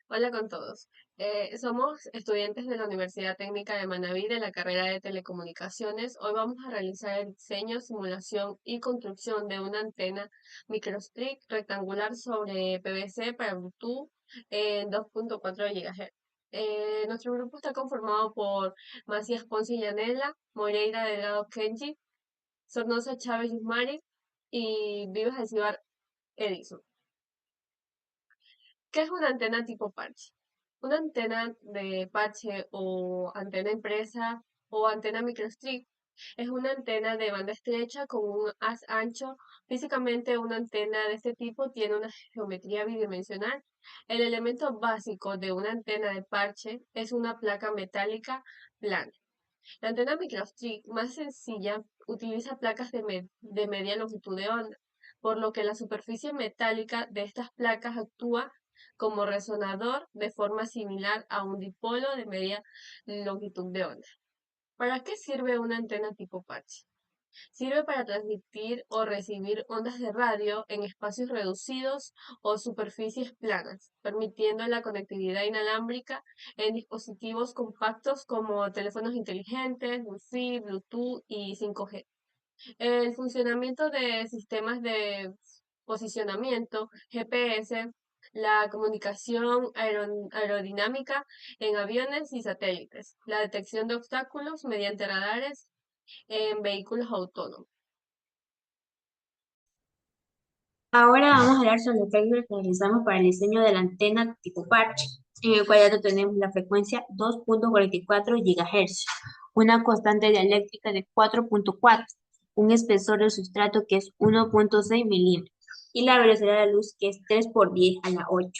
Hola con todos. Somos estudiantes de la Universidad Técnica de Manabí de la carrera de Telecomunicaciones. Hoy vamos a realizar el diseño, simulación y construcción de una antena microstrip rectangular sobre PVC para Bluetooth en 2.4 GHz. Nuestro grupo está conformado por Macías Ponce y Yanela, Moreira Delgado Kenji, Sornosa Chávez Yusmari y Vivas Alcibar Edison. ¿Qué es una antena tipo parche? Una antena de parche o antena impresa o antena microstrip es una antena de banda estrecha con un haz ancho. Físicamente, una antena de este tipo tiene una geometría bidimensional. El elemento básico de una antena de parche es una placa metálica plana. La antena microstrip más sencilla utiliza placas de media longitud de onda, por lo que la superficie metálica de estas placas actúa como resonador de forma similar a un dipolo de media longitud de onda. ¿Para qué sirve una antena tipo patch? Sirve para transmitir o recibir ondas de radio en espacios reducidos o superficies planas, permitiendo la conectividad inalámbrica en dispositivos compactos como teléfonos inteligentes, Wi-Fi, Bluetooth y 5G. El funcionamiento de sistemas de posicionamiento, GPS, la comunicación aerodinámica en aviones y satélites, la detección de obstáculos mediante radares en vehículos autónomos. Ahora vamos a hablar sobre los cálculos que realizamos para el diseño de la antena tipo parche, en el cual ya tenemos la frecuencia 2.44 GHz, una constante dialéctrica de 4.4, un espesor del sustrato que es 1.6 milímetros y la velocidad de la luz que es 3 por 10 a la 8.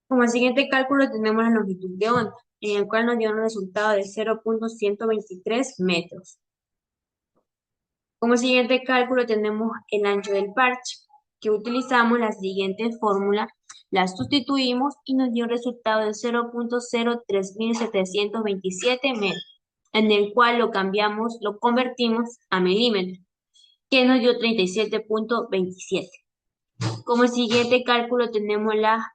Como siguiente cálculo tenemos la longitud de onda, en el cual nos dio un resultado de 0.123 metros. Como siguiente cálculo tenemos el ancho del parche, que utilizamos la siguiente fórmula, la sustituimos y nos dio un resultado de 0.03727 metros, en el cual lo cambiamos, lo convertimos a milímetros, que nos dio 37.27. Como siguiente cálculo tenemos la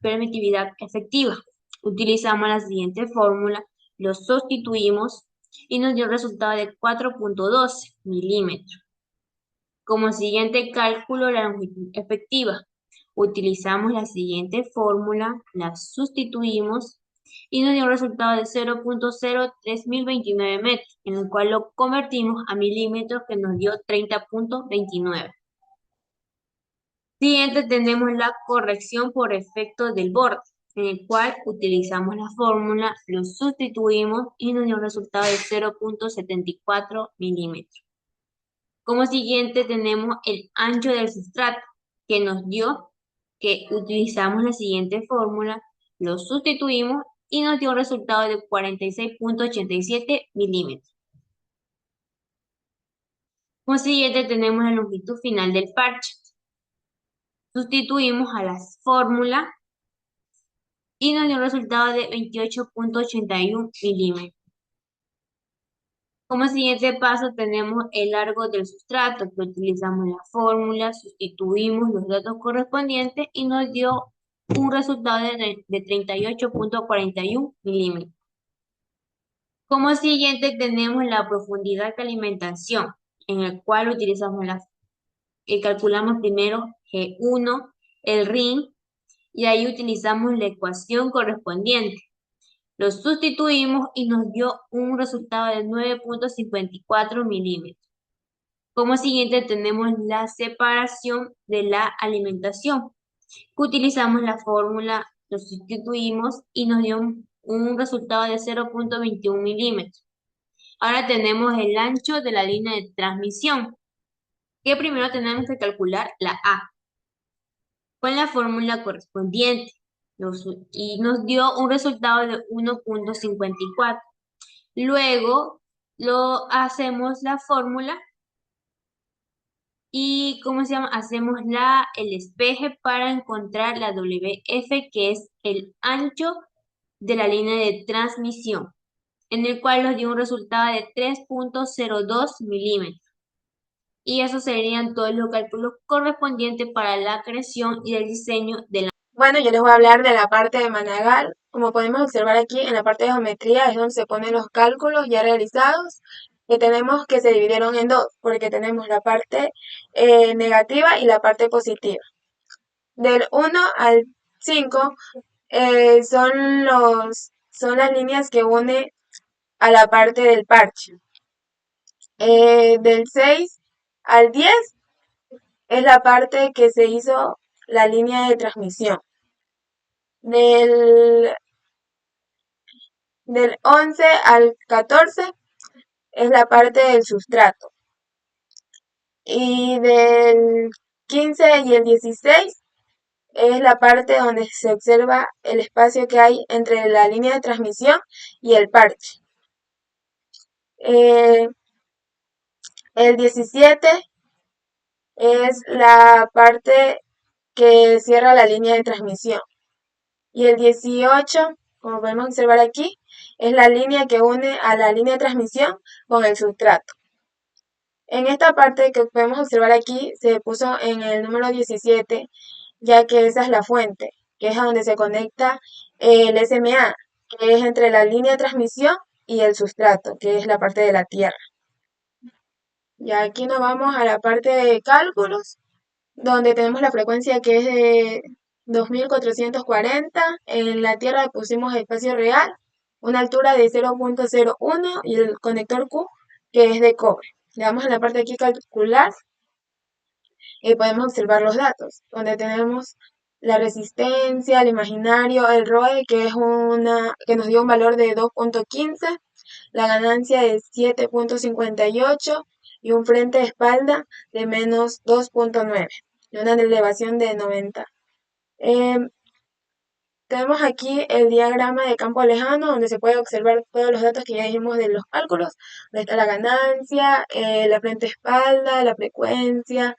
permitividad efectiva. Utilizamos la siguiente fórmula, lo sustituimos y nos dio un resultado de 4.12 milímetros. Como siguiente cálculo, la longitud efectiva. Utilizamos la siguiente fórmula, la sustituimos y nos dio un resultado de 0.03029 metros, en el cual lo convertimos a milímetros que nos dio 30.29. Siguiente tenemos la corrección por efecto del borde, en el cual utilizamos la fórmula, lo sustituimos y nos dio un resultado de 0.74 milímetros. Como siguiente tenemos el ancho del sustrato, que nos dio que utilizamos la siguiente fórmula, lo sustituimos y nos dio un resultado de 46.87 milímetros. Como siguiente tenemos la longitud final del parche. Sustituimos a la fórmula y nos dio un resultado de 28.81 milímetros. Como siguiente paso tenemos el largo del sustrato, que utilizamos la fórmula, sustituimos los datos correspondientes y nos dio un resultado de 38.41 milímetros. Como siguiente tenemos la profundidad de alimentación, en el cual utilizamos calculamos primero G1, el ring, y ahí utilizamos la ecuación correspondiente. Lo sustituimos y nos dio un resultado de 9.54 milímetros. Como siguiente tenemos la separación de la alimentación. Utilizamos la fórmula, lo sustituimos y nos dio un resultado de 0.21 milímetros. Ahora tenemos el ancho de la línea de transmisión, que primero tenemos que calcular la A con la fórmula correspondiente y nos dio un resultado de 1.54. Luego lo hacemos la fórmula y, ¿cómo se llama? Hacemos el espeje para encontrar la WF, que es el ancho de la línea de transmisión, en el cual nos dio un resultado de 3.02 milímetros. Y esos serían todos los cálculos correspondientes para la creación y el diseño de la Bueno, yo les voy a hablar de la parte de Managal. Como podemos observar aquí en la parte de geometría es donde se ponen los cálculos ya realizados que tenemos que se dividieron en dos, porque tenemos la parte negativa y la parte positiva. Del 1 al 5 son las líneas que une a la parte del parche. Del 6 al 10 es la parte que se hizo la línea de transmisión. Del, del 11 al 14 es la parte del sustrato. Y del 15 y el 16 es la parte donde se observa el espacio que hay entre la línea de transmisión y el parche. Eh, el 17 es la parte que cierra la línea de transmisión. Y el 18, como podemos observar aquí, es la línea que une a la línea de transmisión con el sustrato. En esta parte que podemos observar aquí se puso en el número 17, ya que esa es la fuente, que es a donde se conecta el SMA, que es entre la línea de transmisión y el sustrato, que es la parte de la tierra. Ya aquí nos vamos a la parte de cálculos, donde tenemos la frecuencia que es de 2440. En la tierra pusimos espacio real, una altura de 0.01 y el conector Q que es de cobre. Le damos en la parte de aquí calcular y podemos observar los datos, donde tenemos la resistencia, el imaginario, el ROE que nos dio un valor de 2.15, la ganancia de 7.58 y un frente de espalda de menos 2.9 y una elevación de 90. Tenemos aquí el diagrama de campo lejano donde se puede observar todos los datos que ya dijimos de los cálculos, donde está la ganancia, la frente espalda, la frecuencia,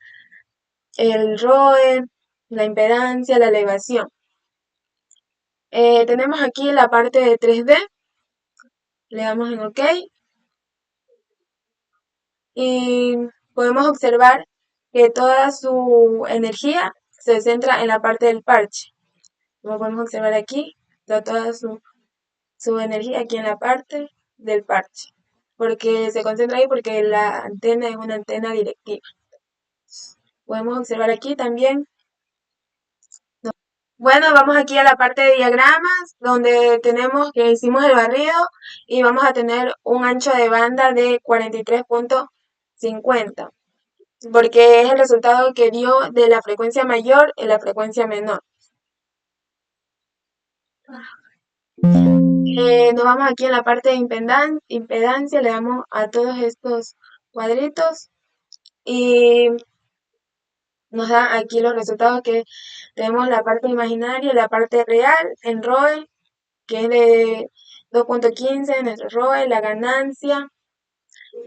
el ROE, la impedancia, la elevación. Tenemos aquí la parte de 3D, le damos en OK y podemos observar que toda su energía se centra en la parte del parche. Como podemos observar aquí, está toda su energía aquí en la parte del parche, porque se concentra ahí porque la antena es una antena directiva. Podemos observar aquí también. Bueno, vamos aquí a la parte de diagramas, donde tenemos que hicimos el barrido y vamos a tener un ancho de banda de 43.50, porque es el resultado que dio de la frecuencia mayor en la frecuencia menor. Nos vamos aquí en la parte de impedancia, le damos a todos estos cuadritos y nos da aquí los resultados que tenemos la parte imaginaria, la parte real en ROE, que es de 2.15, nuestro ROE, la ganancia,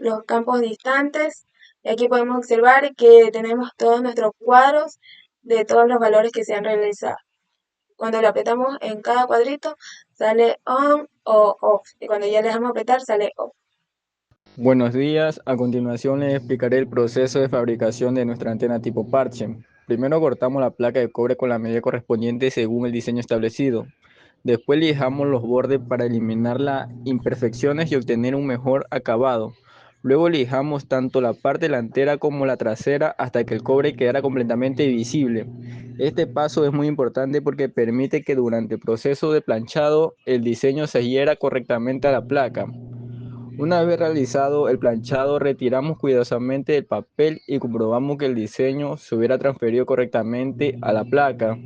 los campos distantes. Y aquí podemos observar que tenemos todos nuestros cuadros de todos los valores que se han realizado. Cuando lo apretamos en cada cuadrito sale on o off. Y cuando ya le dejamos apretar sale off. Buenos días, a continuación les explicaré el proceso de fabricación de nuestra antena tipo parche. Primero cortamos la placa de cobre con la medida correspondiente según el diseño establecido. Después lijamos los bordes para eliminar las imperfecciones y obtener un mejor acabado. Luego lijamos tanto la parte delantera como la trasera hasta que el cobre quedara completamente visible. Este paso es muy importante porque permite que durante el proceso de planchado el diseño se adhiera correctamente a la placa. Una vez realizado el planchado, retiramos cuidadosamente el papel y comprobamos que el diseño se hubiera transferido correctamente a la placa.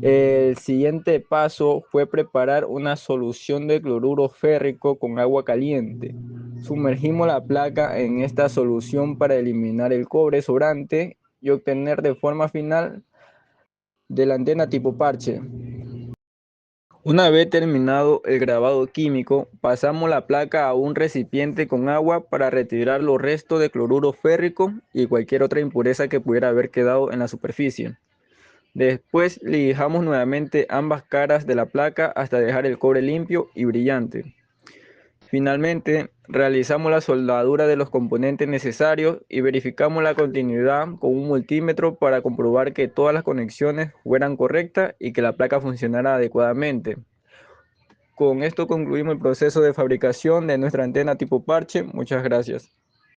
El siguiente paso fue preparar una solución de cloruro férrico con agua caliente. Sumergimos la placa en esta solución para eliminar el cobre sobrante y obtener de forma final de la antena tipo parche. Una vez terminado el grabado químico, pasamos la placa a un recipiente con agua para retirar los restos de cloruro férrico y cualquier otra impureza que pudiera haber quedado en la superficie. Después lijamos nuevamente ambas caras de la placa hasta dejar el cobre limpio y brillante. Finalmente, Realizamos la soldadura de los componentes necesarios y verificamos la continuidad con un multímetro para comprobar que todas las conexiones fueran correctas y que la placa funcionara adecuadamente. Con esto concluimos el proceso de fabricación de nuestra antena tipo parche. Muchas gracias.